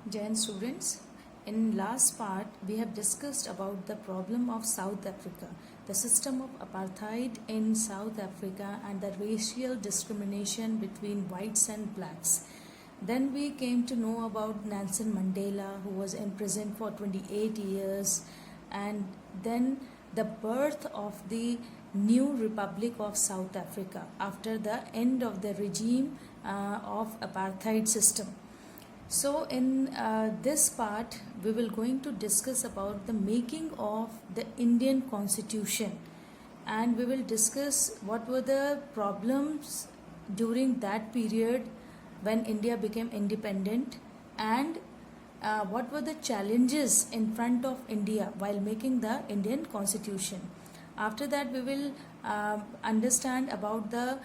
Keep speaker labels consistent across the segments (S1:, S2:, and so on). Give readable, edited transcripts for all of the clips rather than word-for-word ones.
S1: Jain students, in last part we have discussed about the problem of South Africa, the system of apartheid in South Africa and the racial discrimination between whites and blacks. Then we came to know about Nelson Mandela, who was imprisoned for 28 years, and then the birth of the new Republic of South Africa after the end of the regime of apartheid system. So in this part we will going to discuss about the making of the Indian Constitution, and we will discuss what were the problems during that period when India became independent, and what were the challenges in front of India while making the Indian Constitution. After that we will understand about the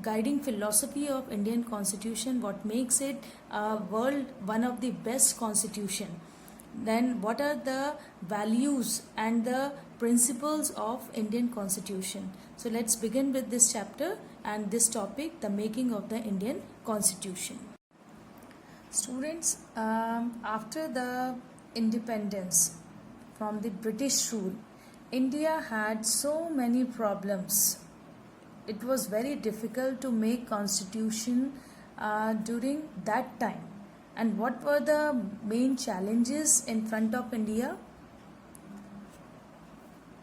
S1: guiding philosophy of Indian Constitution, what makes it world one of the best constitution. Then what are the values and the principles of Indian Constitution. So let's begin with this chapter and this topic, the making of the Indian Constitution. Students, after the independence from the British rule, India had so many problems. It was very difficult to make constitution during that time. And what were the main challenges in front of India?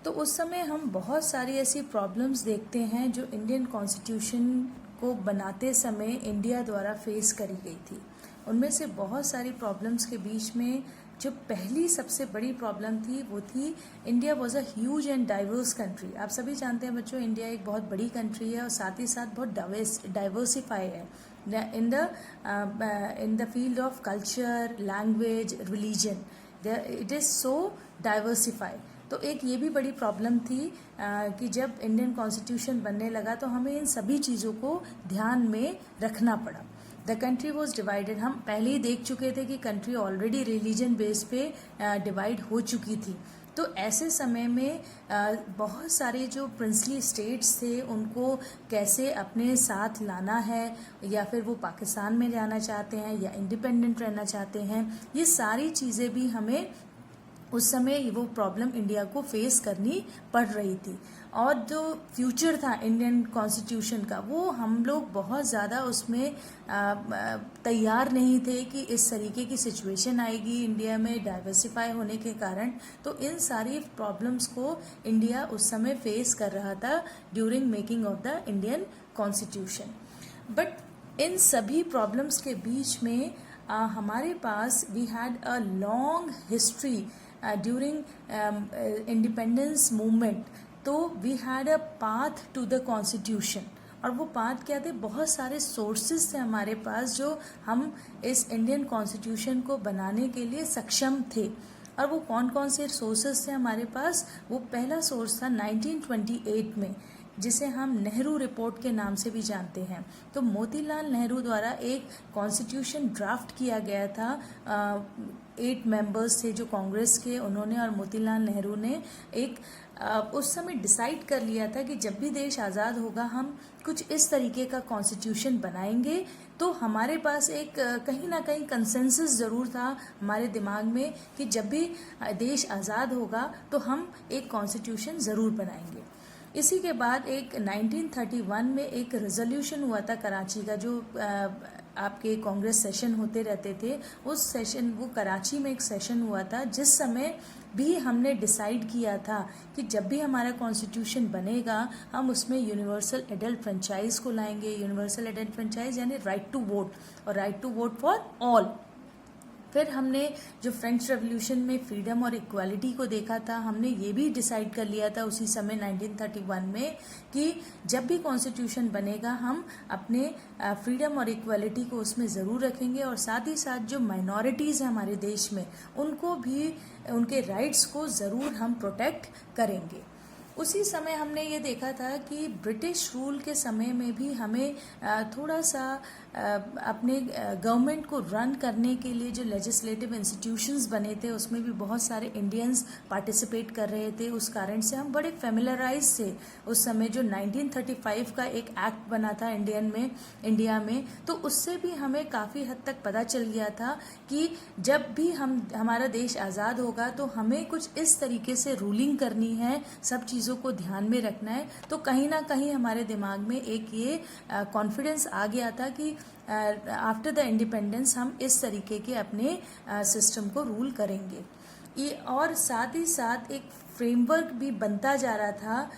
S1: तो उस समय हम बहुत सारी ऐसी problems देखते हैं जो इंडियन कॉन्स्टिट्यूशन को बनाते समय इंडिया द्वारा फेस करी गई थी. उनमें से बहुत सारी प्रॉब्लम्स के बीच में जो पहली सबसे बड़ी प्रॉब्लम थी वो थी India was a huge and diverse country. आप सभी जानते हैं बच्चों, इंडिया एक बहुत बड़ी कंट्री है और साथ ही साथ बहुत डाइवर्सिफाई है in the field of culture, language, religion. It is so diversified. तो एक ये भी बड़ी प्रॉब्लम थी कि जब इंडियन कॉन्स्टिट्यूशन बनने लगा तो हमें इन सभी चीज़ों को ध्यान में रखना पड़ा. The country was divided. हम पहले ही देख चुके थे कि कंट्री ऑलरेडी रिलीजन बेस पे डिवाइड हो चुकी थी. तो ऐसे समय में बहुत सारे जो प्रिंसली स्टेट्स थे उनको कैसे अपने साथ लाना है, या फिर वो पाकिस्तान में जाना चाहते हैं या इंडिपेंडेंट रहना चाहते हैं, ये सारी चीज़ें भी हमें उस समय वो प्रॉब्लम इंडिया को फेस करनी पड़ रही थी. और जो फ्यूचर था इंडियन कॉन्स्टिट्यूशन का वो हम लोग बहुत ज़्यादा उसमें तैयार नहीं थे कि इस तरीके की सिचुएशन आएगी इंडिया में डाइवर्सिफाई होने के कारण. तो इन सारी प्रॉब्लम्स को इंडिया उस समय फेस कर रहा था during making of the Indian constitution. But इन सभी प्रॉब्लम्स के बीच में हमारे पास we had a long history during independence movement. तो we had a path to the constitution. और वो पाथ क्या थे? बहुत सारे सोर्सेज थे हमारे पास जो हम इस इंडियन कॉन्स्टिट्यूशन को बनाने के लिए सक्षम थे. और वो कौन कौन से सोर्सेज थे हमारे पास? वो पहला सोर्स था 1928 में, जिसे हम नेहरू रिपोर्ट के नाम से भी जानते हैं. तो मोतीलाल नेहरू द्वारा एक कॉन्स्टिट्यूशन ड्राफ्ट किया गया था. 8 मेंबर्स थे जो कांग्रेस के, उन्होंने और मोतीलाल नेहरू ने एक उस समय डिसाइड कर लिया था कि जब भी देश आज़ाद होगा हम कुछ इस तरीके का कॉन्स्टिट्यूशन बनाएंगे. तो हमारे पास एक कहीं ना कहीं कंसेंसस ज़रूर था हमारे दिमाग में कि जब भी देश आज़ाद होगा तो हम एक कॉन्स्टिट्यूशन ज़रूर बनाएंगे. इसी के बाद एक 1931 में एक रेजोल्यूशन हुआ था कराची का, जो आपके कांग्रेस सेशन होते रहते थे. उस सेशन, वो कराची में एक सेशन हुआ था जिस समय भी हमने डिसाइड किया था कि जब भी हमारा कॉन्स्टिट्यूशन बनेगा हम उसमें यूनिवर्सल एडल्ट फ्रेंचाइज को लाएंगे. यूनिवर्सल एडल्ट फ्रेंचाइज यानी राइट टू वोट, और right to vote for all. फिर हमने जो फ्रेंच रेवोल्यूशन में फ्रीडम और इक्वालिटी को देखा था, हमने ये भी डिसाइड कर लिया था उसी समय 1931 में कि जब भी कॉन्स्टिट्यूशन बनेगा हम अपने फ्रीडम और इक्वालिटी को उसमें ज़रूर रखेंगे, और साथ ही साथ जो माइनॉरिटीज़ हैं हमारे देश में उनको भी, उनके राइट्स को ज़रूर हम प्रोटेक्ट करेंगे. उसी समय हमने ये देखा था कि ब्रिटिश रूल के समय में भी हमें थोड़ा सा अपने गवर्नमेंट को रन करने के लिए जो लेजिस्लेटिव इंस्टीट्यूशंस बने थे उसमें भी बहुत सारे इंडियंस पार्टिसिपेट कर रहे थे। उस कारण से हम बड़े फेमिलराइज थे उस समय। जो 1935 का एक एक्ट बना था इंडिया में, तो उससे भी हमें काफ़ी हद तक पता चल गया था कि जब भी हमारा देश आज़ाद होगा तो हमें कुछ इस तरीके से रूलिंग करनी है, सब चीज़ों को ध्यान में रखना है। तो कहीं ना कहीं हमारे दिमाग में एक ये कॉन्फिडेंस आ गया था कि आफ्टर द इंडिपेंडेंस हम इस तरीके के अपने सिस्टम को रूल करेंगे। ये और साथ ही साथ एक फ्रेमवर्क भी बनता जा रहा था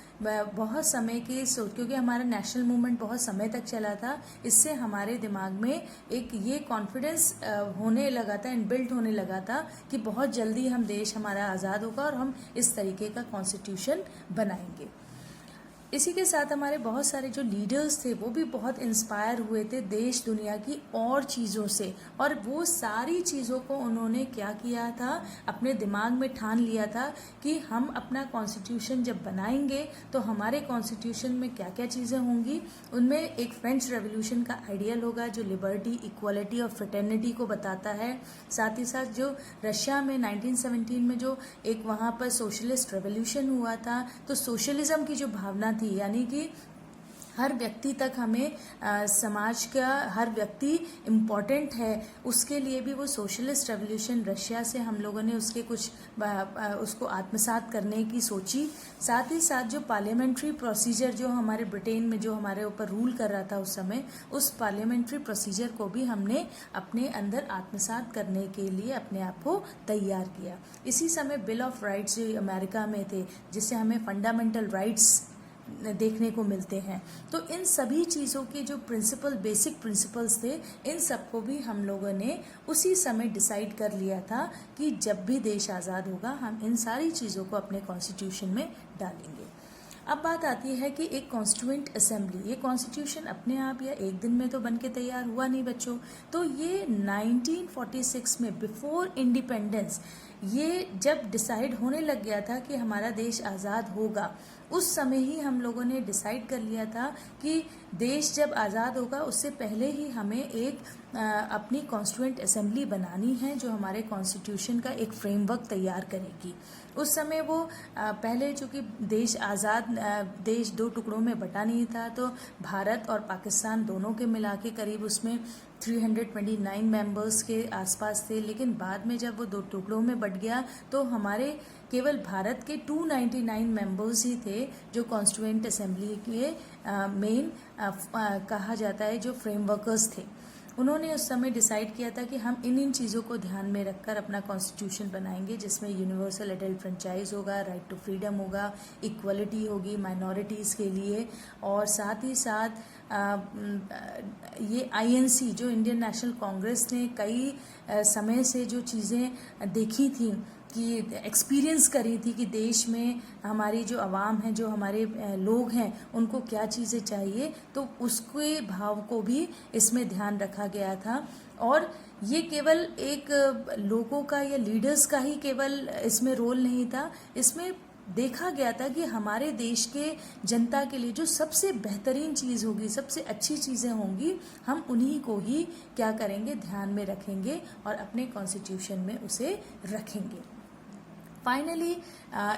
S1: बहुत समय के क्योंकि हमारा नेशनल मूवमेंट बहुत समय तक चला था। इससे हमारे दिमाग में एक ये कॉन्फिडेंस होने लगा था, इनबिल्ट होने लगा था कि बहुत जल्दी देश हमारा आज़ाद होगा और हम इस तरीके का कॉन्स्टिट्यूशन बनाएंगे। इसी के साथ हमारे बहुत सारे जो लीडर्स थे वो भी बहुत इंस्पायर हुए थे देश दुनिया की और चीज़ों से, और वो सारी चीज़ों को उन्होंने क्या किया था, अपने दिमाग में ठान लिया था कि हम अपना कॉन्स्टिट्यूशन जब बनाएंगे तो हमारे कॉन्स्टिट्यूशन में क्या क्या चीज़ें होंगी। उनमें एक फ्रेंच रेवोल्यूशन का आइडियल होगा जो लिबर्टी, इक्वालिटी और फ्रेटर्निटी को बताता है। साथ ही साथ जो रशिया में 1917 में जो एक वहाँ पर सोशलिस्ट रेवोल्यूशन हुआ था, तो सोशलिज्म की जो भावना थी, यानी कि हर व्यक्ति तक हमें समाज का हर व्यक्ति इम्पॉर्टेंट है, उसके लिए भी वो सोशलिस्ट रेवोल्यूशन रशिया से हम लोगों ने उसको आत्मसात करने की सोची। साथ ही साथ जो पार्लियामेंट्री प्रोसीजर जो हमारे ब्रिटेन में जो हमारे ऊपर रूल कर रहा था उस समय, उस पार्लियामेंट्री प्रोसीजर को भी हमने अपने अंदर आत्मसात करने के लिए अपने आप को तैयार किया। इसी समय बिल ऑफ राइट्स जो अमेरिका में थे, जिससे हमें फंडामेंटल राइट्स देखने को मिलते हैं। तो इन सभी चीज़ों के जो बेसिक प्रिंसिपल्स थे, इन सबको भी हम लोगों ने उसी समय डिसाइड कर लिया था कि जब भी देश आज़ाद होगा हम इन सारी चीज़ों को अपने कॉन्स्टिट्यूशन में डालेंगे। अब बात आती है कि एक कॉन्स्टिट्यूएंट असेंबली, ये कॉन्स्टिट्यूशन अपने आप या एक दिन में तो बन के तैयार हुआ नहीं बच्चों। तो ये 1946 में बिफोर इंडिपेंडेंस ये जब डिसाइड होने लग गया था कि हमारा देश आज़ाद होगा, उस समय ही हम लोगों ने डिसाइड कर लिया था कि देश जब आज़ाद होगा उससे पहले ही हमें एक अपनी कॉन्स्टिट्यूएंट असेंबली बनानी है जो हमारे कॉन्स्टिट्यूशन का एक फ्रेमवर्क तैयार करेगी। उस समय वो पहले चूँकि देश दो टुकड़ों में बटा नहीं था, तो भारत और पाकिस्तान दोनों के मिला के करीब उसमें 329 मेंबर्स के आसपास थे। लेकिन बाद में जब वो दो टुकड़ों में बट गया तो हमारे केवल भारत के 299 मेंबर्स ही थे जो कॉन्स्टिट्यूएंट असेंबली के मेन कहा जाता है जो फ्रेमवर्कर्स थे। उन्होंने उस समय डिसाइड किया था कि हम इन चीज़ों को ध्यान में रखकर अपना कॉन्स्टिट्यूशन बनाएंगे, जिसमें यूनिवर्सल एडल्ट फ्रेंचाइज होगा, राइट टू फ्रीडम होगा, इक्वलिटी होगी माइनॉरिटीज़ के लिए, और साथ ही साथ ये INC जो इंडियन नेशनल कांग्रेस ने कई समय से जो चीज़ें देखी थी कि एक्सपीरियंस करी थी कि देश में हमारी जो आवाम है, जो हमारे लोग हैं, उनको क्या चीज़ें चाहिए, तो उसके भाव को भी इसमें ध्यान रखा गया था। और ये केवल एक लोगों का या लीडर्स का ही केवल इसमें रोल नहीं था, इसमें देखा गया था कि हमारे देश के जनता के लिए जो सबसे बेहतरीन चीज़ होगी, सबसे अच्छी चीज़ें होंगी, हम उन्हीं को ही क्या करेंगे, ध्यान में रखेंगे और अपने कॉन्स्टिट्यूशन में उसे रखेंगे। फाइनली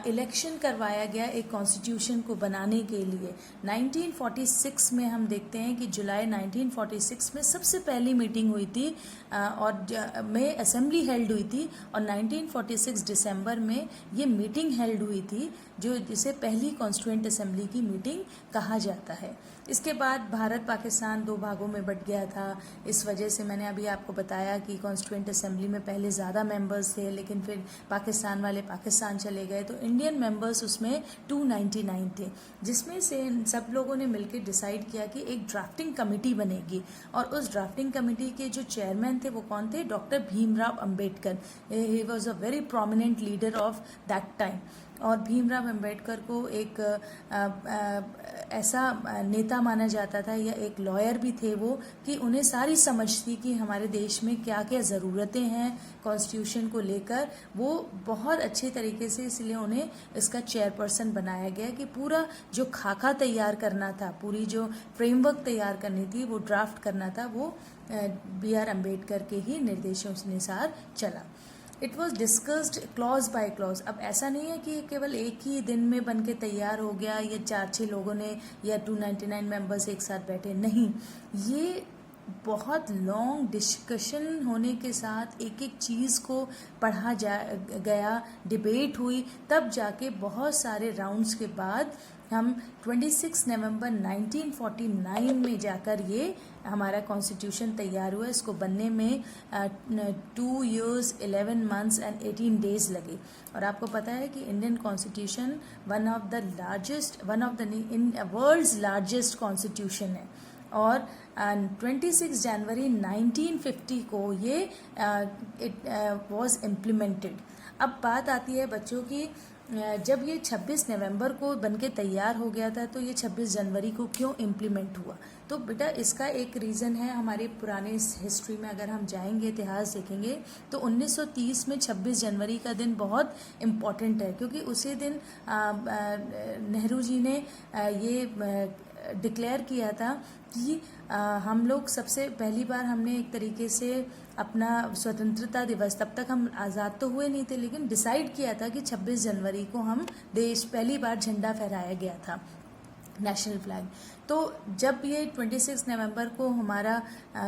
S1: इलेक्शन करवाया गया एक कॉन्स्टिट्यूशन को बनाने के लिए। 1946 में हम देखते हैं कि जुलाई 1946 में सबसे पहली मीटिंग हुई थी और में असेंबली हेल्ड हुई थी, और 1946 दिसंबर में ये मीटिंग हेल्ड हुई थी जो जिसे पहली कॉन्स्टिट्यूएंट असेंबली की मीटिंग कहा जाता है। इसके बाद भारत पाकिस्तान दो भागों में बट गया था। इस वजह से मैंने अभी आपको बताया कि कॉन्स्टिट्यूएंट असेंबली में पहले ज़्यादा मेंबर्स थे, लेकिन फिर पाकिस्तान वाले पाकिस्तान चले गए, तो इंडियन मेंबर्स उसमें 299 थे, जिसमें से सब लोगों ने मिलकर डिसाइड किया कि एक ड्राफ्टिंग कमेटी बनेगी। और उस ड्राफ्टिंग कमेटी के जो चेयरमैन थे वो कौन थे? Doctor Bhimrao Ambedkar. He was a very prominent leader of that time. और भीमराव अंबेडकर को एक ऐसा नेता माना जाता था या एक लॉयर भी थे वो, कि उन्हें सारी समझ थी कि हमारे देश में क्या क्या ज़रूरतें हैं कॉन्स्टिट्यूशन को लेकर। वो बहुत अच्छे तरीके से, इसलिए उन्हें इसका चेयरपर्सन बनाया गया कि पूरा जो खाका तैयार करना था, पूरी जो फ्रेमवर्क तैयार करनी थी, वो ड्राफ्ट करना था, वो B.R. अम्बेडकर के ही निर्देशों के अनुसार चला। It was discussed clause by clause. अब ऐसा नहीं है कि केवल एक ही दिन में बन के तैयार हो गया या 4-6 लोगों ने या 299 मेंबर्स एक साथ बैठे, नहीं, ये बहुत लॉन्ग डिस्कशन होने के साथ एक एक चीज़ को पढ़ा गया, डिबेट हुई, तब जाके बहुत सारे राउंड्स के बाद हम 26 नवंबर 1949 में जाकर ये हमारा कॉन्स्टिट्यूशन तैयार हुआ। इसको बनने में 2 years 11 months एंड 18 days लगे। और आपको पता है कि Indian constitution one of the world's largest constitution है। और 26 जनवरी 1950 को ये इट वॉज इम्प्लीमेंटेड। अब बात आती है बच्चों की, जब ये 26 नवंबर को बनके तैयार हो गया था, तो ये 26 जनवरी को क्यों इम्प्लीमेंट हुआ? तो बेटा इसका एक रीज़न है, हमारे पुराने हिस्ट्री में अगर हम जाएंगे, इतिहास देखेंगे, तो 1930 में 26 जनवरी का दिन बहुत इम्पॉर्टेंट है, क्योंकि उसी दिन नेहरू जी ने ये डिक्लेयर किया था कि हम लोग सबसे पहली बार हमने एक तरीके से अपना स्वतंत्रता दिवस, तब तक हम आज़ाद तो हुए नहीं थे, लेकिन डिसाइड किया था कि 26 जनवरी को हम देश पहली बार झंडा फहराया गया था, नेशनल फ्लैग। तो जब ये 26 नवंबर को हमारा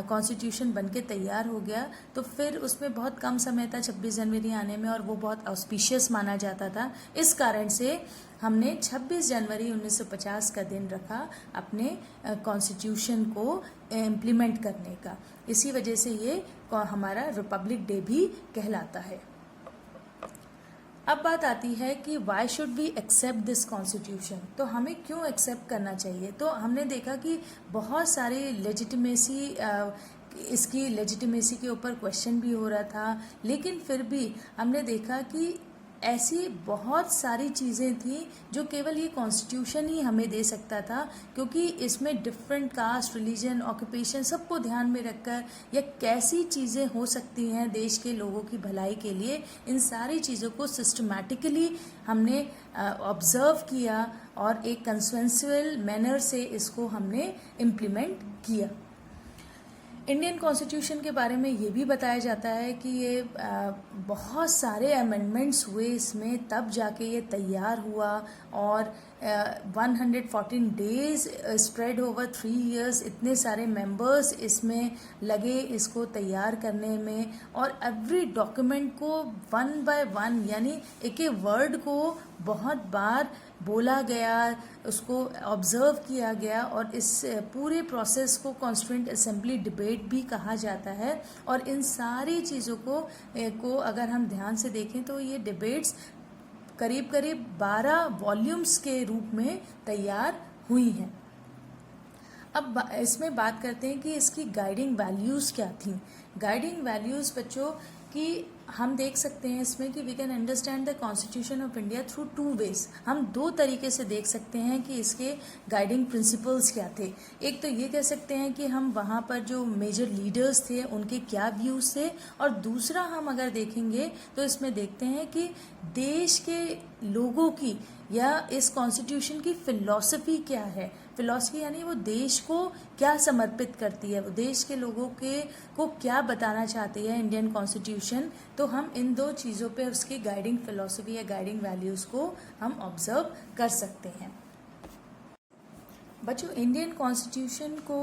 S1: कॉन्स्टिट्यूशन बनके तैयार हो गया, तो फिर उसमें बहुत कम समय था 26 जनवरी आने में, और वो बहुत ऑस्पिशियस माना जाता था। इस कारण से हमने 26 जनवरी 1950 का दिन रखा अपने कॉन्स्टिट्यूशन को इम्प्लीमेंट करने का। इसी वजह से ये हमारा रिपब्लिक डे भी कहलाता है। अब बात आती है कि why should we accept this constitution, तो हमें क्यों एक्सेप्ट करना चाहिए? तो हमने देखा कि बहुत सारे लेजिटिमेसी, इसकी लेजिटिमेसी के ऊपर क्वेश्चन भी हो रहा था, लेकिन फिर भी हमने देखा कि ऐसी बहुत सारी चीज़ें थी जो केवल ये कॉन्स्टिट्यूशन ही हमें दे सकता था, क्योंकि इसमें डिफरेंट कास्ट, रिलीजन, ऑक्यूपेशन सबको ध्यान में रखकर या कैसी चीज़ें हो सकती हैं देश के लोगों की भलाई के लिए, इन सारी चीज़ों को सिस्टमैटिकली हमने ऑब्जर्व किया और एक कंसेंसुअल मैनर से इसको हमने इम्प्लीमेंट किया। इंडियन कॉन्स्टिट्यूशन के बारे में ये भी बताया जाता है कि ये बहुत सारे अमेंडमेंट्स हुए इसमें, तब जाके ये तैयार हुआ, और 114 डेज स्प्रेड ओवर 3 years, इतने सारे मेंबर्स इसमें लगे इसको तैयार करने में, और एवरी डॉक्यूमेंट को 1 by 1 यानी एक एक वर्ड को बहुत बार बोला गया, उसको ऑब्जर्व किया गया, और इस पूरे प्रोसेस को कॉन्स्टिट्यूएंट असेंबली डिबेट भी कहा जाता है। और इन सारी चीज़ों को अगर हम ध्यान से देखें तो ये डिबेट्स करीब करीब 12 वॉल्यूम्स के रूप में तैयार हुई हैं। अब इसमें बात करते हैं कि इसकी गाइडिंग वैल्यूज़ क्या थी। गाइडिंग वैल्यूज़ बच्चों कि हम देख सकते हैं इसमें कि we can understand the constitution of India through 2 ways। हम 2 तरीके से देख सकते हैं कि इसके गाइडिंग प्रिंसिपल्स क्या थे। एक तो ये कह सकते हैं कि हम वहाँ पर जो मेजर लीडर्स थे उनके क्या व्यूज़ थे, और दूसरा हम अगर देखेंगे तो इसमें देखते हैं कि देश के लोगों की या इस कॉन्स्टिट्यूशन की फिलॉसफी क्या है। फिलॉसफी यानी वो देश को क्या समर्पित करती है, वो देश के लोगों को क्या बताना चाहती है इंडियन कॉन्स्टिट्यूशन। तो हम इन 2 चीज़ों पे उसकी गाइडिंग फिलॉसफी या गाइडिंग वैल्यूज़ को हम ऑब्जर्व कर सकते हैं। बच्चों इंडियन कॉन्स्टिट्यूशन को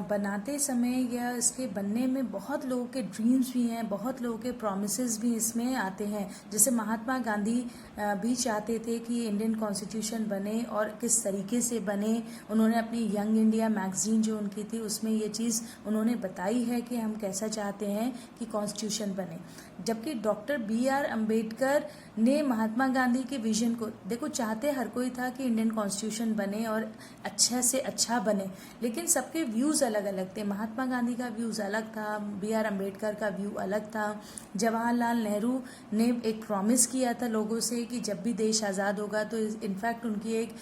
S1: बनाते समय या इसके बनने में बहुत लोगों के ड्रीम्स भी हैं, बहुत लोगों के प्रॉमिसेस भी इसमें आते हैं। जैसे महात्मा गांधी भी चाहते थे कि इंडियन कॉन्स्टिट्यूशन बने, और किस तरीके से बने। उन्होंने अपनी यंग इंडिया मैगजीन जो उनकी थी उसमें ये चीज़ उन्होंने बताई है कि हम कैसा चाहते हैं कि कॉन्स्टिट्यूशन बने। जबकि डॉक्टर B.R. अम्बेडकर ने महात्मा गांधी के विजन को, देखो चाहते हर कोई था कि इंडियन कॉन्स्टिट्यूशन बने और अच्छा अच्छे से अच्छा बने, लेकिन सबके व्यूज़ अलग अलग थे। महात्मा गांधी का व्यूज़ अलग था, BR अम्बेडकर का व्यू अलग था। जवाहरलाल नेहरू ने एक प्रॉमिस किया था लोगों से कि जब भी देश आज़ाद होगा, तो इनफैक्ट उनकी एक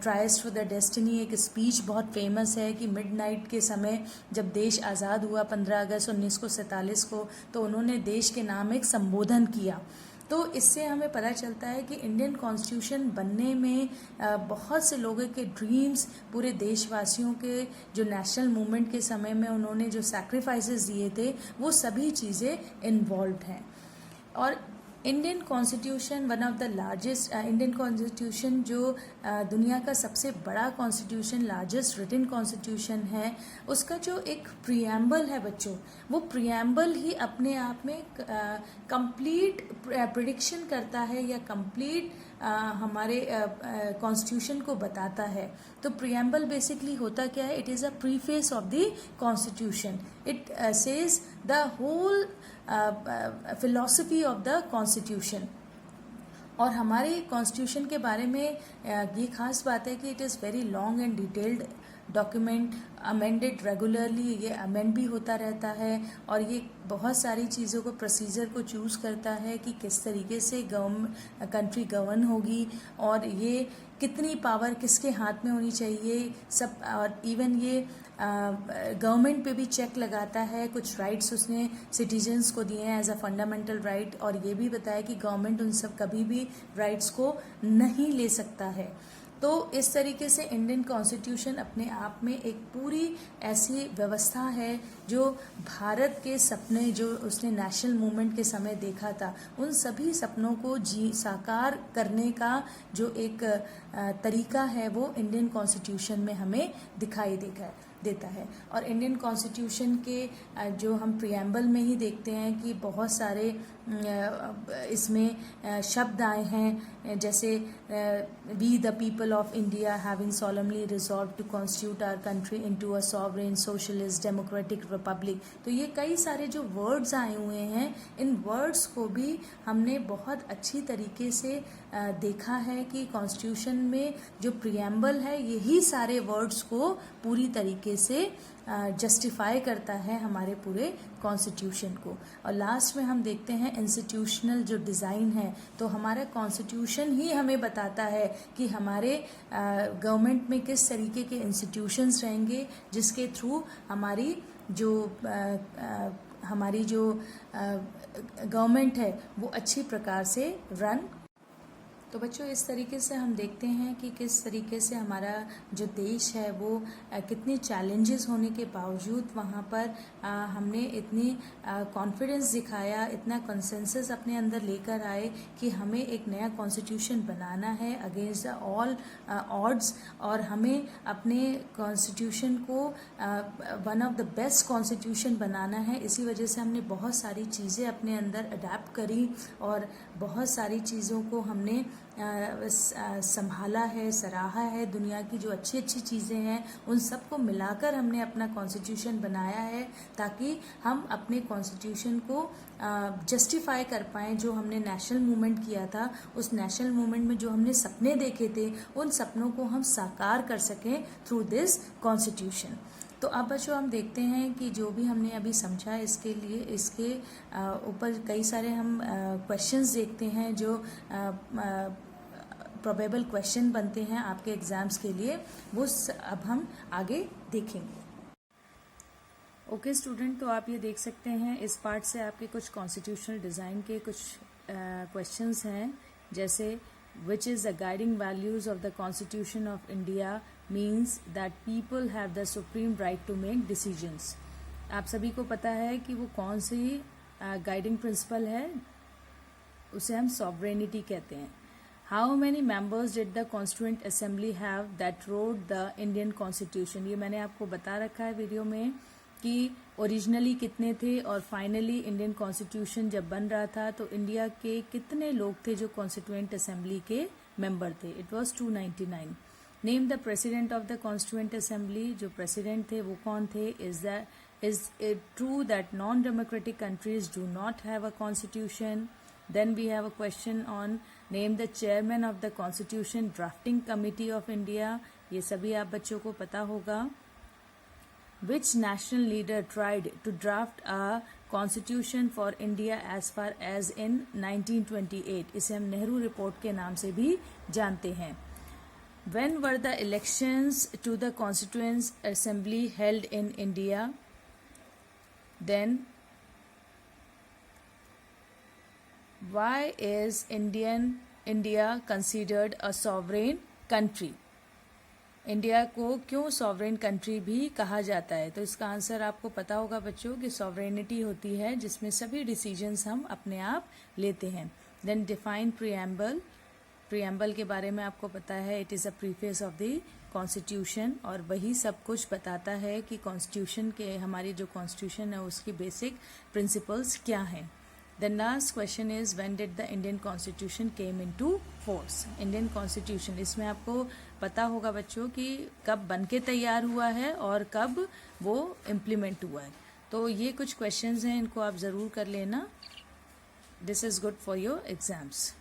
S1: ट्राइस्ट फॉर द डेस्टिनी एक स्पीच बहुत फेमस है कि मिडनाइट के समय जब देश आज़ाद हुआ 15 अगस्त 1947 को, तो उन्होंने देश के नाम एक संबोधन किया। तो इससे हमें पता चलता है कि इंडियन कॉन्स्टिट्यूशन बनने में बहुत से लोगों के ड्रीम्स, पूरे देशवासियों के जो नेशनल मूवमेंट के समय में उन्होंने जो सैक्रिफाइसेस दिए थे, वो सभी चीज़ें इन्वॉल्व हैं। और Indian constitution one of the largest, Indian constitution जो दुनिया का सबसे बड़ा कॉन्स्टिट्यूशन, लार्जेस्ट रिटन कॉन्स्टिट्यूशन है, उसका जो एक प्रियम्बल है बच्चों, वो प्रियम्बल ही अपने आप में कंप्लीट प्रिडिक्शन करता है या कंप्लीट हमारे कॉन्स्टिट्यूशन को बताता है। तो प्रियम्बल बेसिकली होता क्या है? It is a preface of the constitution. It says the whole philosophy of the constitution. और हमारे कॉन्स्टिट्यूशन के बारे में ये खास बात है कि it is very long and detailed document, amended regularly, ये अमेंड भी होता रहता है। और ये बहुत सारी चीज़ों को, प्रोसीजर को चूज़ करता है कि किस तरीके से कंट्री गवर्न होगी, और ये कितनी पावर किसके हाथ में होनी चाहिए सब। और इवन ये गवर्नमेंट पे भी चेक लगाता है। कुछ राइट्स उसने सिटीजन्स को दिए हैं एज अ फंडामेंटल राइट, और ये भी बताया कि गवर्नमेंट उन सब कभी भी राइट्स को नहीं ले सकता है। तो इस तरीके से इंडियन कॉन्स्टिट्यूशन अपने आप में एक पूरी ऐसी व्यवस्था है जो भारत के सपने, जो उसने नेशनल मूवमेंट के समय देखा था, उन सभी सपनों को साकार करने का जो एक तरीका है, वो इंडियन कॉन्स्टिट्यूशन में हमें दिखाई देता है। और इंडियन कॉन्स्टिट्यूशन के जो हम प्रियम्बल में ही देखते हैं कि बहुत सारे इसमें शब्द आए हैं, जैसे we the people of India having solemnly resolve to constitute our country into a sovereign socialist democratic republic. तो ये कई सारे जो वर्ड्स आए हुए हैं, इन वर्ड्स को भी हमने बहुत अच्छी तरीके से देखा है कि कॉन्स्टिट्यूशन में जो प्रियम्बल है, यही सारे वर्ड्स को पूरी तरीके से जस्टिफाई करता है हमारे पूरे कॉन्स्टिट्यूशन को। और लास्ट में हम देखते हैं इंस्टीट्यूशनल जो डिज़ाइन है, तो हमारा कॉन्स्टिट्यूशन ही हमें बताता है कि हमारे गवर्नमेंट में किस तरीके के इंस्टीट्यूशंस रहेंगे, जिसके थ्रू हमारी जो गवर्नमेंट है वो अच्छी प्रकार से रन। तो बच्चों, इस तरीके से हम देखते हैं कि किस तरीके से हमारा जो देश है वो कितने चैलेंजेस होने के बावजूद वहाँ पर हमने इतनी कॉन्फिडेंस दिखाया, इतना कंसेंसस अपने अंदर लेकर आए कि हमें एक नया कॉन्स्टिट्यूशन बनाना है अगेंस्ट ऑल ऑड्स, और हमें अपने कॉन्स्टिट्यूशन को one of the best constitution बनाना है। इसी वजह से हमने बहुत सारी चीज़ें अपने अंदर अडेप्ट करी और बहुत सारी चीज़ों को हमने संभाला है, सराहा है। दुनिया की जो अच्छी अच्छी चीज़ें हैं उन सब को मिलाकर हमने अपना कॉन्स्टिट्यूशन बनाया है, ताकि हम अपने कॉन्स्टिट्यूशन को जस्टिफाई कर पाएँ। जो हमने नेशनल मूवमेंट किया था, उस नेशनल मूवमेंट में जो हमने सपने देखे थे, उन सपनों को हम साकार कर सकें थ्रू दिस कॉन्स्टिट्यूशन। तो अब बच्चों, हम देखते हैं कि जो भी हमने अभी समझा, इसके लिए इसके ऊपर कई सारे हम क्वेश्चंस देखते हैं जो प्रोबेबल क्वेश्चन बनते हैं आपके एग्ज़ाम्स के लिए, वो अब हम आगे देखेंगे। ओके स्टूडेंट, तो आप ये देख सकते हैं इस पार्ट से आपके कुछ कॉन्स्टिट्यूशनल डिज़ाइन के कुछ क्वेश्चंस हैं, जैसे which is the guiding values of the Constitution of India means that people have the supreme right to make decisions। आप सभी को पता है कि वो कौन सी गाइडिंग प्रिंसिपल है, उसे हम सॉवरेनिटी कहते हैं। How many members did the Constituent Assembly have that wrote the Indian Constitution? ये मैंने आपको बता रखा है वीडियो में कि ओरिजिनली कितने थे और फाइनली इंडियन कॉन्स्टिट्यूशन जब बन रहा था तो इंडिया के कितने लोग थे जो कॉन्स्टिट्यूएंट असेंबली के मेंबर थे। It was 299। Name the president of the constituent assembly. जो प्रेसिडेंट थे वो कौन थे? Is it true that non democratic countries do not have a constitution? Then we have a question on name the chairman of the Constitution Drafting Committee of India. ये सभी आप बच्चों को पता होगा। Which national leader tried to draft a constitution for India as far as in 1928? इसे हम Nehru report के नाम से भी जानते हैं। When were the elections to the Constituent Assembly held in India? Then why is India considered a sovereign country? India को क्यों सॉवरेन कंट्री भी कहा जाता है? तो इसका आंसर आपको पता होगा बच्चों कि सॉवरेनिटी होती है जिसमें सभी डिसीजंस हम अपने आप लेते हैं। देन डिफाइन प्रीएम्बल के बारे में आपको पता है, it is a preface of the constitution, और वही सब कुछ बताता है कि कॉन्स्टिट्यूशन के हमारी जो कॉन्स्टिट्यूशन है उसकी बेसिक प्रिंसिपल्स क्या हैं। The last question is when did the Indian Constitution came into force? Indian Constitution, इसमें आपको पता होगा बच्चों कि कब बन के तैयार हुआ है और कब वो इम्प्लीमेंट हुआ है। तो ये कुछ क्वेश्चंस हैं, इनको आप ज़रूर कर लेना। This is good for your exams.